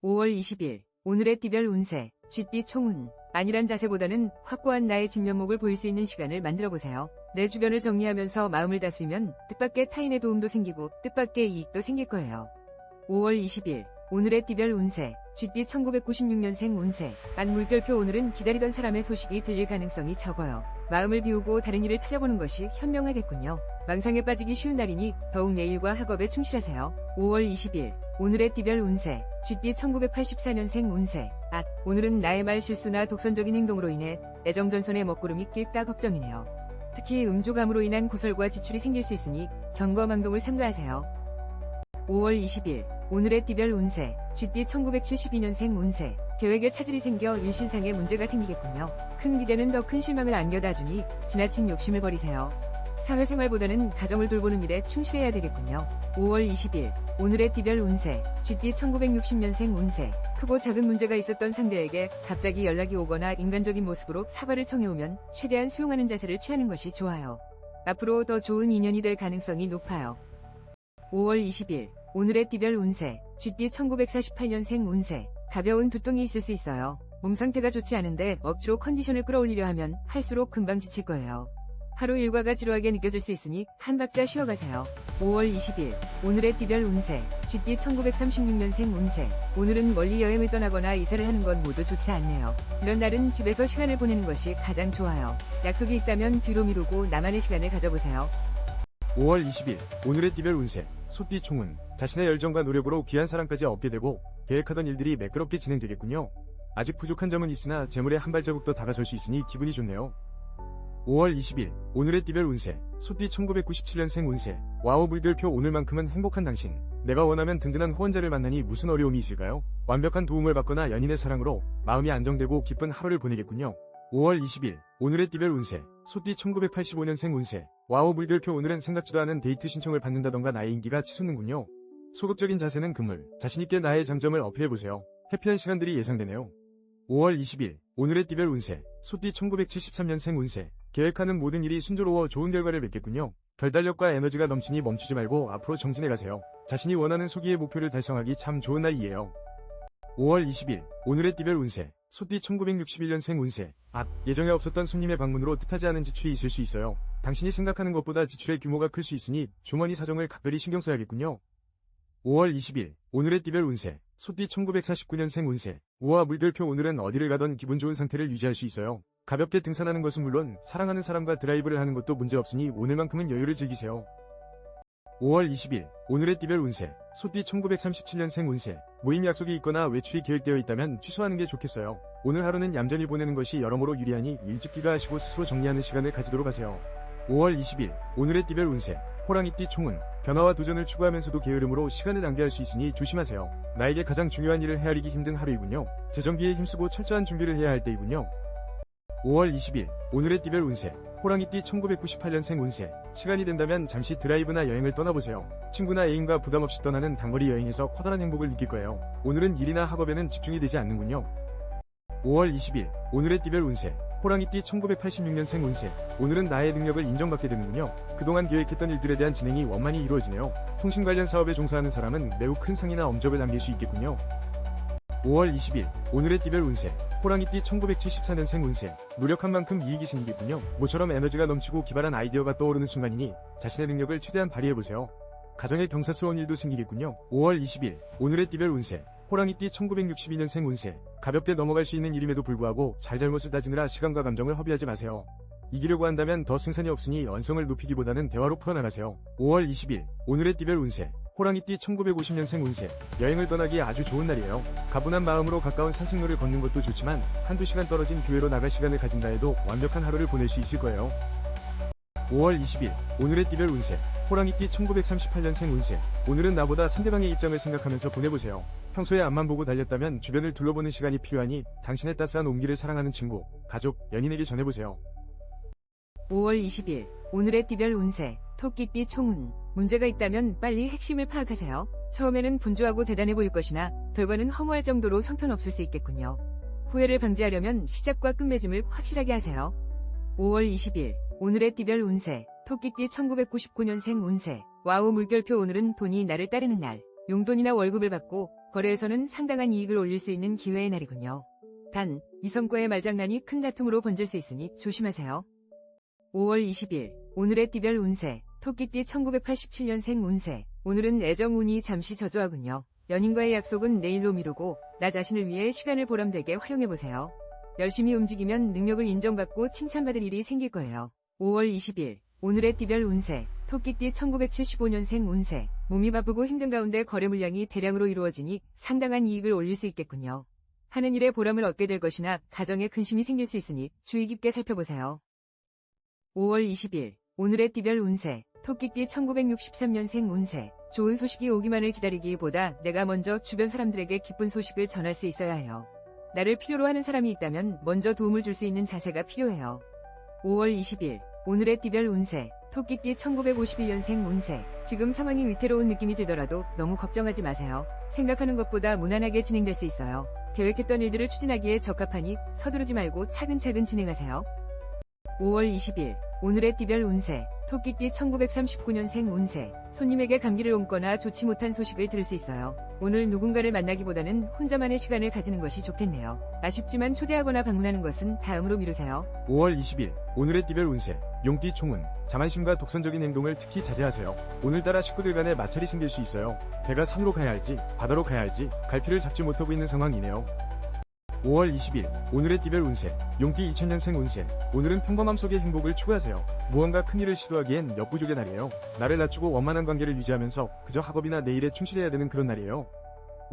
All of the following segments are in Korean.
5월 20일 오늘의 띠별 운세 쥐띠 총운. 안일한 자세보다는 확고한 나의 진면목을 보일 수 있는 시간을 만들어보세요. 내 주변을 정리하면서 마음을 다스리면 뜻밖의 타인의 도움도 생기고 뜻밖의 이익도 생길 거예요. 5월 20일 오늘의 띠별 운세 쥐띠 1996년생 운세. 안 물결표. 오늘은 기다리던 사람의 소식이 들릴 가능성이 적어요. 마음을 비우고 다른 일을 찾아보는 것이 현명하겠군요. 망상에 빠지기 쉬운 날이니 더욱 내 일과 학업에 충실하세요. 5월 20일 오늘의 띠별 운세 쥐띠 1984년생 운세. 오늘은 나의 말 실수나 독선적인 행동으로 인해 애정전선의 먹구름이 낄까 걱정이네요. 특히 음주감으로 인한 고설과 지출이 생길 수 있으니 경거망동을 삼가하세요. 5월 20일 오늘의 띠별 운세 쥐띠 1972년생 운세. 계획에 차질이 생겨 일신상에 문제가 생기겠군요. 큰 기대는 더 큰 실망을 안겨다 주니 지나친 욕심을 버리세요. 사회생활보다는 가정을 돌보는 일에 충실해야 되겠군요. 5월 20일 오늘의 띠별 운세 쥐띠 1960년생 운세. 크고 작은 문제가 있었던 상대에게 갑자기 연락이 오거나 인간적인 모습으로 사과를 청해오면 최대한 수용하는 자세를 취하는 것이 좋아요. 앞으로 더 좋은 인연이 될 가능성이 높아요. 5월 20일 오늘의 띠별 운세 쥐띠 1948년생 운세. 가벼운 두통이 있을 수 있어요. 몸 상태가 좋지 않은데 억지로 컨디션을 끌어올리려 하면 할수록 금방 지칠 거예요. 하루 일과가 지루하게 느껴질 수 있으니 한 박자 쉬어가세요. 5월 20일 오늘의 띠별 운세 쥐띠 1936년생 운세. 오늘은 멀리 여행을 떠나거나 이사를 하는 건 모두 좋지 않네요. 이런 날은 집에서 시간을 보내는 것이 가장 좋아요. 약속이 있다면 뒤로 미루고 나만의 시간을 가져보세요. 5월 20일 오늘의 띠별 운세 소띠 총운. 자신의 열정과 노력으로 귀한 사랑까지 얻게 되고 계획하던 일들이 매끄럽게 진행되겠군요. 아직 부족한 점은 있으나 재물에 한 발자국 더 다가설 수 있으니 기분이 좋네요. 5월 20일 오늘의 띠별 운세 소띠 1997년생 운세. 와우 물결표. 오늘만큼은 행복한 당신. 내가 원하면 든든한 후원자를 만나니 무슨 어려움이 있을까요? 완벽한 도움을 받거나 연인의 사랑으로 마음이 안정되고 기쁜 하루를 보내겠군요. 5월 20일 오늘의 띠별 운세 소띠 1985년생 운세. 와우 물결표. 오늘은 생각지도 않은 데이트 신청을 받는다던가 나의 인기가 치솟는군요. 소극적인 자세는 금물. 자신있게 나의 장점을 어필해보세요. 해피한 시간들이 예상되네요. 5월 20일 오늘의 띠별 운세 소띠 1973년생 운세. 계획하는 모든 일이 순조로워 좋은 결과를 맺겠군요. 결단력과 에너지가 넘치니 멈추지 말고 앞으로 정진해가세요. 자신이 원하는 소기의 목표를 달성하기 참 좋은 날이에요. 5월 20일 오늘의 띠별 운세 소띠 1961년생 운세. 예정에 없었던 손님의 방문으로 뜻하지 않은 지출이 있을 수 있어요. 당신이 생각하는 것보다 지출의 규모가 클 수 있으니 주머니 사정을 각별히 신경 써야겠군요. 5월 20일 오늘의 띠별 운세 소띠 1949년생 운세. 우와 물결표. 오늘은 어디를 가던 기분 좋은 상태를 유지할 수 있어요. 가볍게 등산하는 것은 물론 사랑하는 사람과 드라이브를 하는 것도 문제없으니 오늘만큼은 여유를 즐기세요. 5월 20일 오늘의 띠별 운세 소띠 1937년생 운세. 모임 약속이 있거나 외출이 계획되어 있다면 취소하는 게 좋겠어요. 오늘 하루는 얌전히 보내는 것이 여러모로 유리하니 일찍 귀가하시고 스스로 정리하는 시간을 가지도록 하세요. 5월 20일 오늘의 띠별 운세 호랑이띠 총운. 변화와 도전을 추구하면서도 게으름으로 시간을 낭비할 수 있으니 조심하세요. 나에게 가장 중요한 일을 헤아리기 힘든 하루이군요. 재정비에 힘쓰고 철저한 준비를 해야 할 때이군요. 5월 20일 오늘의 띠별 운세 호랑이띠 1998년생 운세. 시간이 된다면 잠시 드라이브나 여행을 떠나보세요. 친구나 애인과 부담없이 떠나는 단거리 여행에서 커다란 행복을 느낄 거예요. 오늘은 일이나 학업에는 집중이 되지 않는군요. 5월 20일 오늘의 띠별 운세 호랑이띠 1986년생 운세. 오늘은 나의 능력을 인정받게 되는군요. 그동안 계획했던 일들에 대한 진행이 원만히 이루어지네요. 통신 관련 사업에 종사하는 사람은 매우 큰 상이나 엄접을 남길 수 있겠군요. 5월 20일 오늘의 띠별 운세 호랑이띠 1974년생 운세. 노력한 만큼 이익이 생기겠군요. 모처럼 에너지가 넘치고 기발한 아이디어가 떠오르는 순간이니 자신의 능력을 최대한 발휘해보세요. 가정에 경사스러운 일도 생기겠군요. 5월 20일 오늘의 띠별 운세 호랑이띠 1962년생 운세. 가볍게 넘어갈 수 있는 일임에도 불구하고 잘잘못을 따지느라 시간과 감정을 허비하지 마세요. 이기려고 한다면 더 승산이 없으니 언성을 높이기보다는 대화로 풀어나가세요. 5월 20일 오늘의 띠별 운세 호랑이띠 1950년생 운세. 여행을 떠나기에 아주 좋은 날이에요. 가분한 마음으로 가까운 산책로를 걷는 것도 좋지만 한두 시간 떨어진 교회로 나갈 시간을 가진다 해도 완벽한 하루를 보낼 수 있을 거예요. 5월 20일 오늘의 띠별 운세 호랑이띠 1938년생 운세. 오늘은 나보다 상대방의 입장을 생각하면서 보내보세요. 평소에 앞만 보고 달렸다면 주변을 둘러보는 시간이 필요하니 당신의 따스한 온기를 사랑하는 친구, 가족, 연인에게 전해보세요. 5월 20일 오늘의 띠별 운세 토끼띠 총운. 문제가 있다면 빨리 핵심을 파악하세요. 처음에는 분주하고 대단해 보일 것이나 결과는 허무할 정도로 형편없을 수 있겠군요. 후회를 방지하려면 시작과 끝맺음을 확실하게 하세요. 5월 20일 오늘의 띠별 운세 토끼띠 1999년생 운세. 와우 물결표. 오늘은 돈이 나를 따르는 날. 용돈이나 월급을 받고 거래에서는 상당한 이익을 올릴 수 있는 기회의 날이군요. 단, 이성과의 말장난이 큰 다툼으로 번질 수 있으니 조심하세요. 5월 20일, 오늘의 띠별 운세, 토끼띠 1987년생 운세. 오늘은 애정운이 잠시 저조하군요. 연인과의 약속은 내일로 미루고 나 자신을 위해 시간을 보람되게 활용해보세요. 열심히 움직이면 능력을 인정받고 칭찬받을 일이 생길 거예요. 5월 20일, 오늘의 띠별 운세, 토끼띠 1975년생 운세. 몸이 바쁘고 힘든 가운데 거래 물량이 대량으로 이루어지니 상당한 이익을 올릴 수 있겠군요. 하는 일에 보람을 얻게 될 것이나 가정에 근심이 생길 수 있으니 주의 깊게 살펴보세요. 5월 20일, 오늘의 띠별 운세, 토끼띠 1963년생 운세. 좋은 소식이 오기만을 기다리기보다 내가 먼저 주변 사람들에게 기쁜 소식을 전할 수 있어야 해요. 나를 필요로 하는 사람이 있다면 먼저 도움을 줄 수 있는 자세가 필요해요. 5월 20일, 오늘의 띠별 운세, 토끼띠 1951년생 운세. 지금 상황이 위태로운 느낌이 들더라도 너무 걱정하지 마세요. 생각하는 것보다 무난하게 진행될 수 있어요. 계획했던 일들을 추진하기에 적합하니 서두르지 말고 차근차근 진행하세요. 5월 20일, 오늘의 띠별 운세, 토끼띠 1939년생 운세. 손님에게 감기를 옮거나 좋지 못한 소식을 들을 수 있어요. 오늘 누군가를 만나기보다는 혼자만의 시간을 가지는 것이 좋겠네요. 아쉽지만 초대하거나 방문하는 것은 다음으로 미루세요. 5월 20일, 오늘의 띠별 운세, 용띠 총운. 자만심과 독선적인 행동을 특히 자제하세요. 오늘따라 식구들 간에 마찰이 생길 수 있어요. 배가 산으로 가야 할지 바다로 가야 할지 갈피를 잡지 못하고 있는 상황이네요. 5월 20일, 오늘의 띠별 운세, 용띠 2000년생 운세. 오늘은 평범함 속의 행복을 추구하세요. 무언가 큰일을 시도하기엔 역부족의 날이에요. 나를 낮추고 원만한 관계를 유지하면서 그저 학업이나 내 일에 충실해야 되는 그런 날이에요.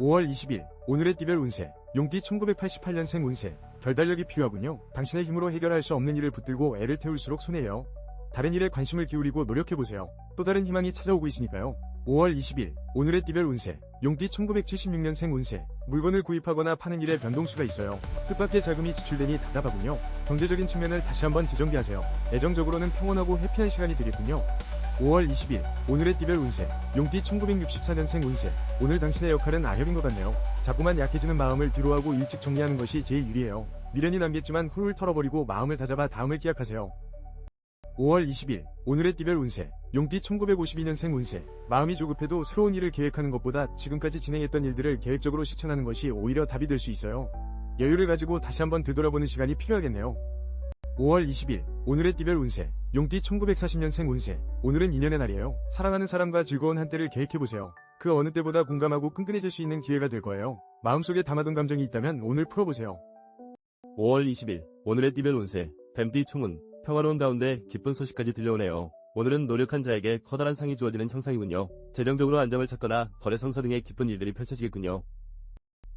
5월 20일, 오늘의 띠별 운세, 용띠 1988년생 운세. 결단력이 필요하군요. 당신의 힘으로 해결할 수 없는 일을 붙들고 애를 태울수록 손해예요. 다른 일에 관심을 기울이고 노력해보세요. 또 다른 희망이 찾아오고 있으니까요. 5월 20일, 오늘의 띠별 운세, 용띠 1976년생 운세. 물건을 구입하거나 파는 일에 변동수가 있어요. 뜻밖의 자금이 지출되니 답답하군요. 경제적인 측면을 다시 한번 재정비하세요. 애정적으로는 평온하고 해피한 시간이 되겠군요. 5월 20일, 오늘의 띠별 운세, 용띠 1964년생 운세. 오늘 당신의 역할은 악역인 것 같네요. 자꾸만 약해지는 마음을 뒤로하고 일찍 정리하는 것이 제일 유리해요. 미련이 남겠지만 훌훌 털어버리고 마음을 다잡아 다음을 기약하세요. 5월 20일, 오늘의 띠별 운세, 용띠 1952년생 운세. 마음이 조급해도 새로운 일을 계획하는 것보다 지금까지 진행했던 일들을 계획적으로 실천하는 것이 오히려 답이 될 수 있어요. 여유를 가지고 다시 한번 되돌아보는 시간이 필요하겠네요. 5월 20일, 오늘의 띠별 운세, 용띠 1940년생 운세. 오늘은 인연의 날이에요. 사랑하는 사람과 즐거운 한때를 계획해보세요. 그 어느 때보다 공감하고 끈끈해질 수 있는 기회가 될 거예요. 마음속에 담아둔 감정이 있다면 오늘 풀어보세요. 5월 20일, 오늘의 띠별 운세, 뱀띠 총운. 평화로운 가운데 기쁜 소식까지 들려오네요. 오늘은 노력한 자에게 커다란 상이 주어지는 형상이군요. 재정적으로 안정을 찾거나 거래 성사 등의 기쁜 일들이 펼쳐지겠군요.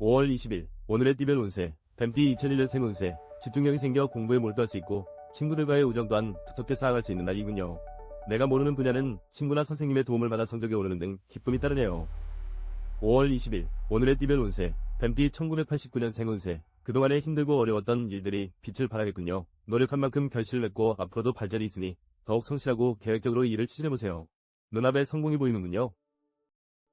5월 20일, 오늘의 띠별 운세, 뱀띠 2001년생 운세. 집중력이 생겨 공부에 몰두할 수 있고 친구들과의 우정 또한 두텁게 쌓아갈 수 있는 날이군요. 내가 모르는 분야는 친구나 선생님의 도움을 받아 성적이 오르는 등 기쁨이 따르네요. 5월 20일, 오늘의 띠별 운세, 뱀띠 1989년생 운세. 그동안에 힘들고 어려웠던 일들이 빛을 발하겠군요. 노력한 만큼 결실을 맺고 앞으로도 발전이 있으니 더욱 성실하고 계획적으로 일을 추진해보세요. 눈앞에 성공이 보이는군요.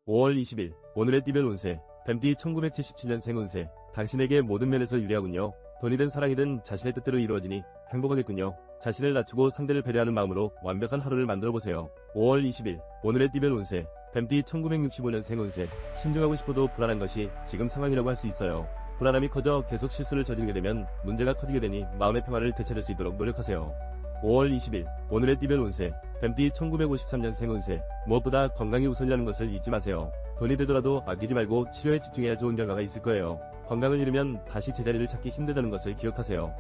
5월 20일, 오늘의 띠별 운세, 뱀띠 1977년생 운세. 당신에게 모든 면에서 유리하군요. 돈이든 사랑이든 자신의 뜻대로 이루어지니 행복하겠군요. 자신을 낮추고 상대를 배려하는 마음으로 완벽한 하루를 만들어보세요. 5월 20일, 오늘의 띠별 운세, 뱀띠 1965년생 운세. 신중하고 싶어도 불안한 것이 지금 상황이라고 할 수 있어요. 불안함이 커져 계속 실수를 저지르게 되면 문제가 커지게 되니 마음의 평화를 되찾을 수 있도록 노력하세요. 5월 20일, 오늘의 띠별 운세, 뱀띠 1953년생 운세. 무엇보다 건강이 우선이라는 것을 잊지 마세요. 돈이 들더라도 아끼지 말고 치료에 집중해야 좋은 결과가 있을 거예요. 건강을 잃으면 다시 제자리를 찾기 힘들다는 것을 기억하세요.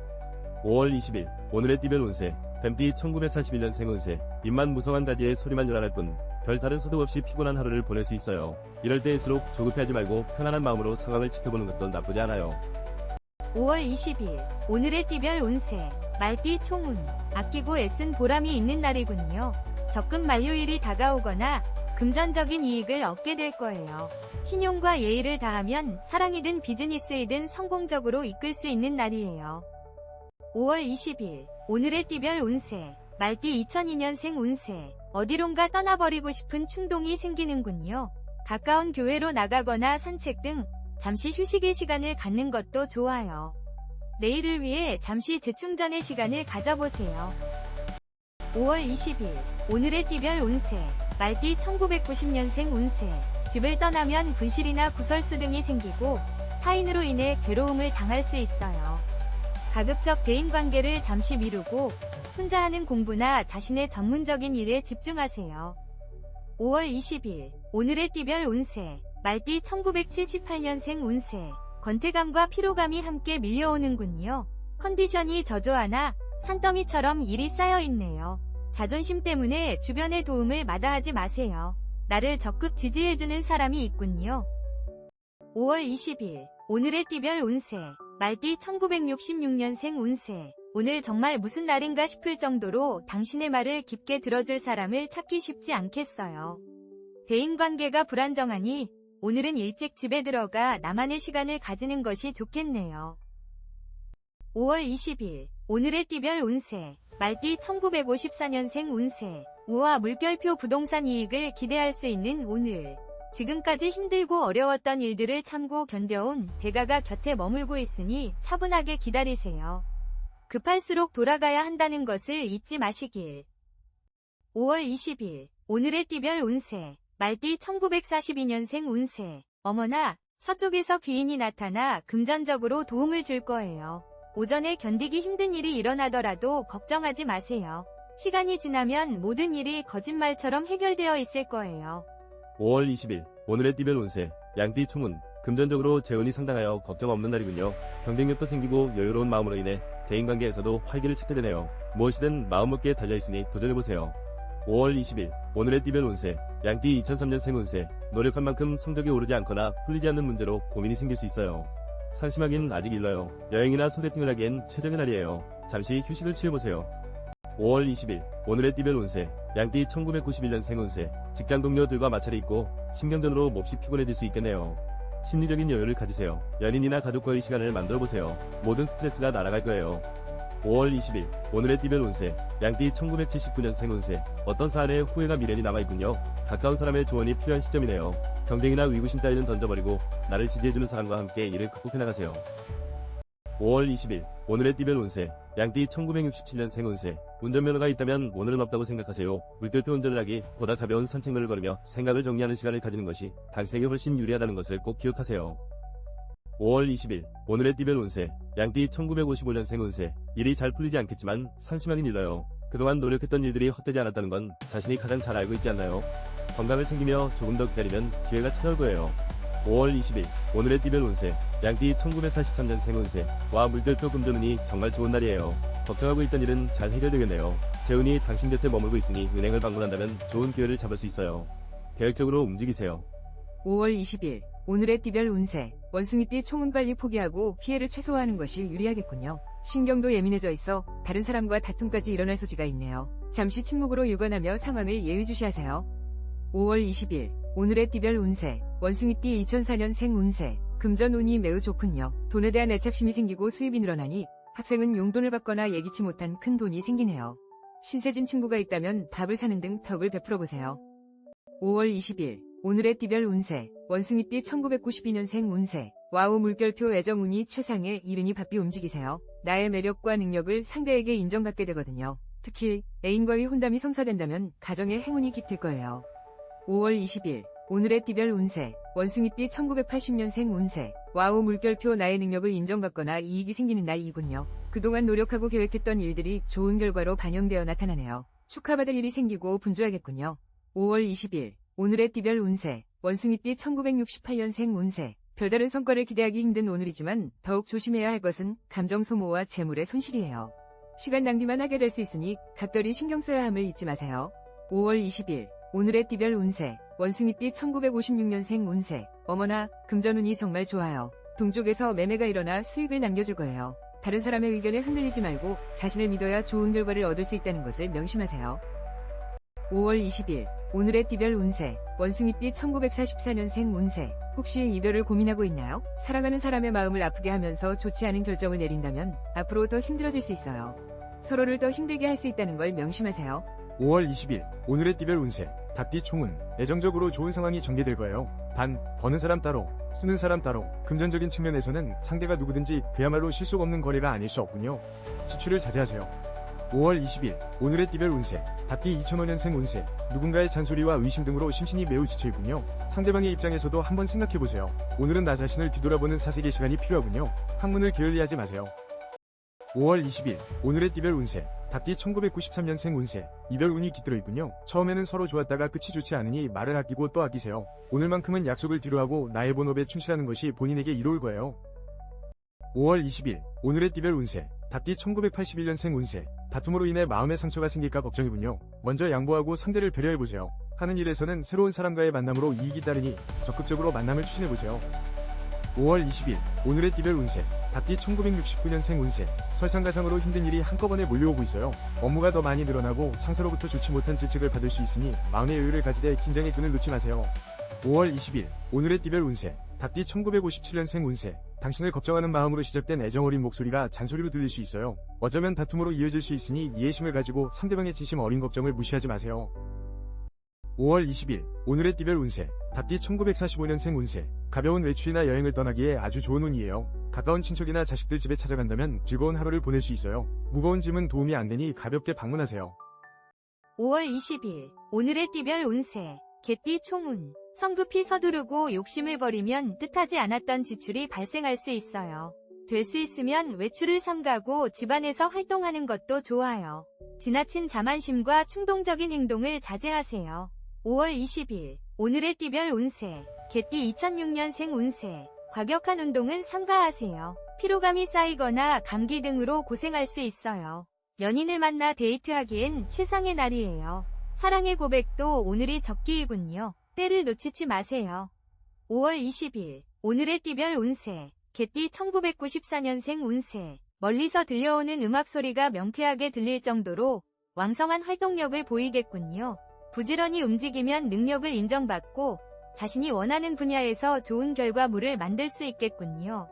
5월 20일, 오늘의 띠별 운세, 뱀띠 1941년생 운세. 입만 무성한 가지에 소리만 요란할 뿐 별다른 소득 없이 피곤한 하루를 보낼 수 있어요. 이럴 때일수록 조급해하지 말고 편안한 마음으로 상황을 지켜보는 것도 나쁘지 않아요. 5월 20일, 오늘의 띠별 운세, 말띠 총운. 아끼고 애쓴 보람이 있는 날이군요. 적금 만료일이 다가오거나 금전적인 이익을 얻게 될 거예요. 신용과 예의를 다하면 사랑이든 비즈니스이든 성공적으로 이끌 수 있는 날이에요. 5월 20일, 오늘의 띠별 운세, 말띠 2002년생 운세. 어디론가 떠나버리고 싶은 충동이 생기는군요. 가까운 교회로 나가거나 산책 등 잠시 휴식의 시간을 갖는 것도 좋아요. 내일을 위해 잠시 재충전의 시간을 가져보세요. 5월 20일, 오늘의 띠별 운세, 말띠 1990년생 운세. 집을 떠나면 분실이나 구설수 등이 생기고 타인으로 인해 괴로움을 당할 수 있어요. 가급적 대인관계를 잠시 미루고 혼자 하는 공부나 자신의 전문적인 일에 집중하세요. 5월 20일 오늘의 띠별 운세 말띠 1978년생 운세 권태감과 피로감이 함께 밀려오는군요. 컨디션이 저조하나 산더미처럼 일이 쌓여있네요. 자존심 때문에 주변의 도움을 마다하지 마세요. 나를 적극 지지해주는 사람이 있군요. 5월 20일 오늘의 띠별 운세 말띠 1966년생 운세 오늘 정말 무슨 날인가 싶을 정도로 당신의 말을 깊게 들어줄 사람을 찾기 쉽지 않겠어요. 대인관계가 불안정하니 오늘은 일찍 집에 들어가 나만의 시간을 가지는 것이 좋겠네요. 5월 20일 오늘의 띠별 운세 말띠 1954년생 운세 우와 물결표 부동산 이익을 기대할 수 있는 오늘 지금까지 힘들고 어려웠던 일들을 참고 견뎌온 대가가 곁에 머물고 있으니 차분하게 기다리세요. 급할수록 돌아가야 한다는 것을 잊지 마시길. 5월 20일 오늘의 띠별 운세 말띠 1942년생 운세 어머나 서쪽에서 귀인이 나타나 금전적으로 도움을 줄 거예요. 오전에 견디기 힘든 일이 일어나더라도 걱정하지 마세요. 시간이 지나면 모든 일이 거짓말처럼 해결되어 있을 거예요. 5월 20일 오늘의 띠별 운세 양띠 총운 금전적으로 재운이 상당하여 걱정 없는 날이군요. 경쟁력도 생기고 여유로운 마음으로 인해 대인관계에서도 활기를 찾게 되네요. 무엇이든 마음먹기에 달려있으니 도전해보세요. 5월 20일 오늘의 띠별 운세 양띠 2003년생 운세 노력한 만큼 성적이 오르지 않거나 풀리지 않는 문제로 고민이 생길 수 있어요. 상심하긴 아직 일러요. 여행이나 소개팅을 하기엔 최적의 날이에요. 잠시 휴식을 취해보세요. 5월 20일 오늘의 띠별 운세 양띠 1991년생 운세 직장 동료들과 마찰이 있고 신경전으로 몹시 피곤해질 수 있겠네요. 심리적인 여유를 가지세요. 연인이나 가족과의 시간을 만들어보세요. 모든 스트레스가 날아갈 거예요. 5월 20일 오늘의 띠별 운세 양띠 1979년생 운세 어떤 사안에 후회가 미련이 남아있군요. 가까운 사람의 조언이 필요한 시점이네요. 경쟁이나 위구심 따위는 던져버리고 나를 지지해주는 사람과 함께 이를 극복해나가세요. 5월 20일 오늘의 띠별 운세 양띠 1967년생 운세 운전면허가 있다면 오늘은 없다고 생각하세요. 물결표 운전을 하기 보다 가벼운 산책로를 걸으며 생각을 정리하는 시간을 가지는 것이 당신에게 훨씬 유리하다는 것을 꼭 기억하세요. 5월 20일 오늘의 띠별 운세 양띠 1955년생 운세 일이 잘 풀리지 않겠지만 상심하긴 일러요. 그동안 노력했던 일들이 헛되지 않았다는 건 자신이 가장 잘 알고 있지 않나요? 건강을 챙기며 조금 더 기다리면 기회가 찾아올 거예요. 5월 20일 오늘의 띠별 운세 양띠 1943년생 운세 와 물결표 금전운이 정말 좋은 날이에요. 걱정하고 있던 일은 잘 해결되겠네요. 재운이 당신 곁에 머물고 있으니 은행을 방문한다면 좋은 기회를 잡을 수 있어요. 계획적으로 움직이세요. 5월 20일 오늘의 띠별 운세 원숭이띠 총은 빨리 포기하고 피해를 최소화하는 것이 유리하겠군요. 신경도 예민해져 있어 다른 사람과 다툼까지 일어날 소지가 있네요. 잠시 침묵으로 유관하며 상황을 예의주시하세요. 5월 20일 오늘의 띠별 운세 원숭이띠 2004년생 운세 금전운이 매우 좋군요. 돈에 대한 애착심이 생기고 수입이 늘어나니 학생은 용돈을 받거나 예기치 못한 큰 돈이 생기네요. 신세진 친구가 있다면 밥을 사는 등 덕을 베풀어보세요. 5월 20일 오늘의 띠별 운세 원숭이띠 1992년생 운세 와우 물결표 애정운이 최상에 이르니 바삐 움직이세요. 나의 매력과 능력을 상대에게 인정받게 되거든요. 특히 애인과의 혼담이 성사된다면 가정에 행운이 깃들 거예요. 5월 20일 오늘의 띠별 운세 원숭이띠 1980년생 운세 와우 물결표 나의 능력을 인정받거나 이익이 생기는 날이군요. 그동안 노력하고 계획했던 일들이 좋은 결과로 반영되어 나타나네요. 축하받을 일이 생기고 분주하겠군요. 5월 20일 오늘의 띠별 운세 원숭이띠 1968년생 운세 별다른 성과를 기대하기 힘든 오늘이지만 더욱 조심해야 할 것은 감정 소모와 재물의 손실이에요. 시간 낭비만 하게 될 수 있으니 각별히 신경 써야 함을 잊지 마세요. 5월 20일 오늘의 띠별 운세 원숭이띠 1956년생 운세 어머나 금전운이 정말 좋아요. 동쪽에서 매매가 일어나 수익을 남겨줄 거예요. 다른 사람의 의견에 흔들리지 말고 자신을 믿어야 좋은 결과를 얻을 수 있다는 것을 명심하세요. 5월 20일 오늘의 띠별 운세 원숭이띠 1944년생 운세 혹시 이별을 고민하고 있나요? 사랑하는 사람의 마음을 아프게 하면서 좋지 않은 결정을 내린다면 앞으로 더 힘들어질 수 있어요. 서로를 더 힘들게 할 수 있다는 걸 명심하세요. 5월 20일 오늘의 띠별 운세 닭띠 총운 애정적으로 좋은 상황이 전개될 거예요. 단 버는 사람 따로 쓰는 사람 따로 금전적인 측면에서는 상대가 누구든지 그야말로 실속 없는 거래가 아닐 수 없군요. 지출을 자제하세요. 5월 20일 오늘의 띠별 운세 답띠 2005년생 운세 누군가의 잔소리와 의심 등으로 심신이 매우 지쳐있군요. 상대방의 입장에서도 한번 생각해보세요. 오늘은 나 자신을 뒤돌아보는 사색의 시간이 필요하군요. 학문을 게을리하지 마세요. 5월 20일 오늘의 띠별 운세 답띠 1993년생 운세 이별 운이 깃들어 있군요. 처음에는 서로 좋았다가 끝이 좋지 않으니 말을 아끼고 또 아끼세요. 오늘만큼은 약속을 뒤로하고 나의 본업에 충실하는 것이 본인에게 이로울 거예요. 5월 20일 오늘의 띠별 운세 답띠 1981년생 운세 다툼으로 인해 마음의 상처가 생길까 걱정이군요. 먼저 양보하고 상대를 배려해보세요. 하는 일에서는 새로운 사람과의 만남으로 이익이 따르니 적극적으로 만남을 추진해보세요. 5월 20일 오늘의 띠별 운세 답띠 1969년생 운세 설상가상으로 힘든 일이 한꺼번에 몰려오고 있어요. 업무가 더 많이 늘어나고 상사로부터 좋지 못한 질책을 받을 수 있으니 마음의 여유를 가지되 긴장의 끈을 놓지 마세요. 5월 20일 오늘의 띠별 운세 답띠 1957년생 운세 당신을 걱정하는 마음으로 시작된 애정 어린 목소리가 잔소리로 들릴 수 있어요. 어쩌면 다툼으로 이어질 수 있으니 이해심을 가지고 상대방의 진심 어린 걱정을 무시하지 마세요. 5월 20일 오늘의 띠별 운세 답띠 1945년생 운세 가벼운 외출이나 여행을 떠나기에 아주 좋은 운이에요. 가까운 친척이나 자식들 집에 찾아간다면 즐거운 하루를 보낼 수 있어요. 무거운 짐은 도움이 안 되니 가볍게 방문하세요. 5월 20일 오늘의 띠별 운세 개띠 총운 성급히 서두르고 욕심을 버리면 뜻하지 않았던 지출이 발생할 수 있어요. 될 수 있으면 외출을 삼가고 집안에서 활동하는 것도 좋아요. 지나친 자만심과 충동적인 행동을 자제하세요. 5월 20일 오늘의 띠별 운세 개띠 2006년생 운세 과격한 운동은 삼가하세요. 피로감이 쌓이거나 감기 등으로 고생할 수 있어요. 연인을 만나 데이트하기엔 최상의 날이에요. 사랑의 고백도 오늘이 적기이군요. 때를 놓치지 마세요. 5월 20일 오늘의 띠별 운세 개띠 1994년생 운세 멀리서 들려오는 음악 소리가 명쾌하게 들릴 정도로 왕성한 활동력을 보이겠군요. 부지런히 움직이면 능력을 인정받고 자신이 원하는 분야에서 좋은 결과물을 만들 수 있겠군요.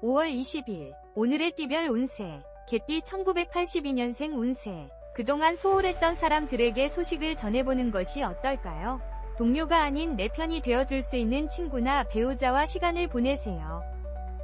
5월 20일 오늘의 띠별 운세 개띠 1982년생 운세 그동안 소홀했던 사람들에게 소식을 전해보는 것이 어떨까요? 동료가 아닌 내 편이 되어줄 수 있는 친구나 배우자와 시간을 보내세요.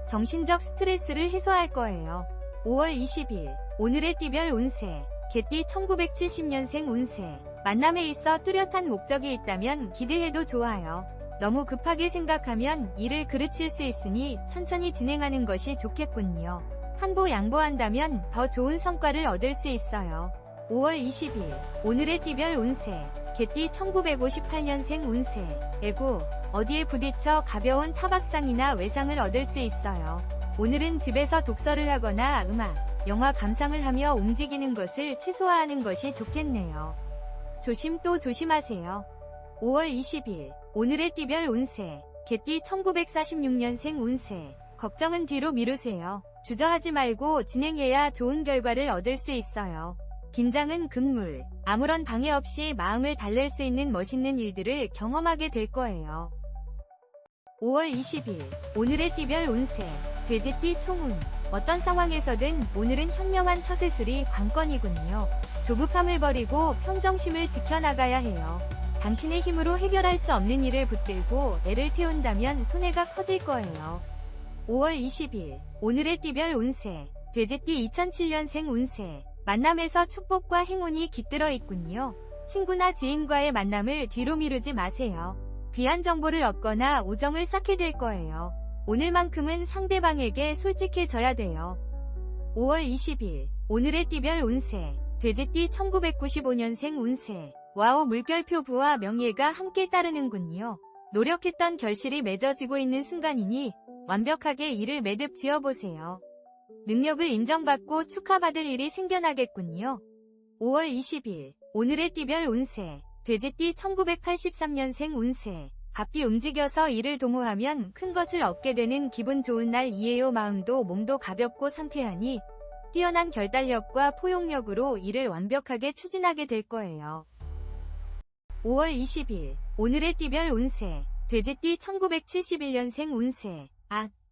정신적 스트레스를 해소할 거예요. 5월 20일 오늘의 띠별 운세 개띠 1970년생 운세 만남에 있어 뚜렷한 목적이 있다면 기대해도 좋아요. 너무 급하게 생각하면 일을 그르칠 수 있으니 천천히 진행하는 것이 좋겠군요. 한보 양보한다면 더 좋은 성과를 얻을 수 있어요. 5월 20일 오늘의 띠별 운세 개띠 1958년생 운세 에고 어디에 부딪혀 가벼운 타박상이나 외상을 얻을 수 있어요. 오늘은 집에서 독서를 하거나 음악, 영화 감상을 하며 움직이는 것을 최소화하는 것이 좋겠네요. 조심 또 조심하세요. 5월 20일 오늘의 띠별 운세 개띠 1946년생 운세 걱정은 뒤로 미루세요. 주저하지 말고 진행해야 좋은 결과를 얻을 수 있어요. 긴장은 금물, 아무런 방해 없이 마음을 달랠 수 있는 멋있는 일들을 경험하게 될 거예요. 5월 20일 오늘의 띠별 운세 돼지띠 총운 어떤 상황에서든 오늘은 현명한 처세술이 관건이군요. 조급함을 버리고 평정심을 지켜나가야 해요. 당신의 힘으로 해결할 수 없는 일을 붙들고 애를 태운다면 손해가 커질 거예요. 5월 20일 오늘의 띠별 운세 돼지띠 2007년생 운세 만남에서 축복과 행운이 깃들어 있군요. 친구나 지인과의 만남을 뒤로 미루지 마세요. 귀한 정보를 얻거나 우정을 쌓게 될 거예요. 오늘만큼은 상대방에게 솔직해져야 돼요. 5월 20일 오늘의 띠별 운세 돼지띠 1995년생 운세 와우 물결표 부와 명예가 함께 따르는군요. 노력했던 결실이 맺어지고 있는 순간이니 완벽하게 이를 매듭 지어보세요. 능력을 인정받고 축하받을 일이 생겨나겠군요. 5월 20일 오늘의 띠별 운세 돼지띠 1983년생 운세 바삐 움직여서 일을 도모하면 큰 것을 얻게 되는 기분 좋은 날이에요. 마음도 몸도 가볍고 상쾌하니 뛰어난 결단력과 포용력으로 일을 완벽하게 추진하게 될 거예요. 5월 20일 오늘의 띠별 운세 돼지띠 1971년생 운세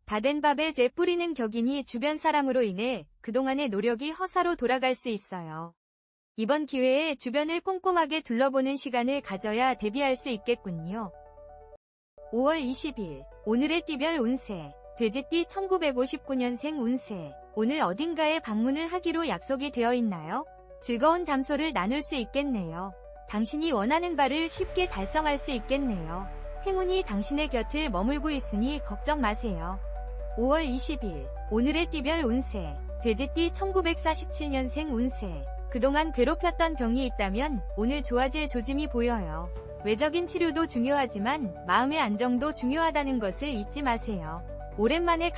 다 된 밥에 재 뿌리는 격이니 주변 사람으로 인해 그동안의 노력이 허사로 돌아갈 수 있어요. 이번 기회에 주변을 꼼꼼하게 둘러보는 시간을 가져야 대비할 수 있겠군요. 5월 20일 오늘의 띠별 운세 돼지띠 1959년생 운세. 오늘 어딘가에 방문을 하기로 약속이 되어 있나요? 즐거운 담소를 나눌 수 있겠네요. 당신이 원하는 바를 쉽게 달성할 수 있겠네요. 행운이 당신의 곁을 머물고 있으니 걱정 마세요. 5월 20일 오늘의 띠별 운세. 돼지띠 1947년생 운세. 그동안 괴롭혔던 병이 있다면 오늘 좋아질 조짐이 보여요. 외적인 치료도 중요하지만 마음의 안정도 중요하다는 것을 잊지 마세요. 오랜만에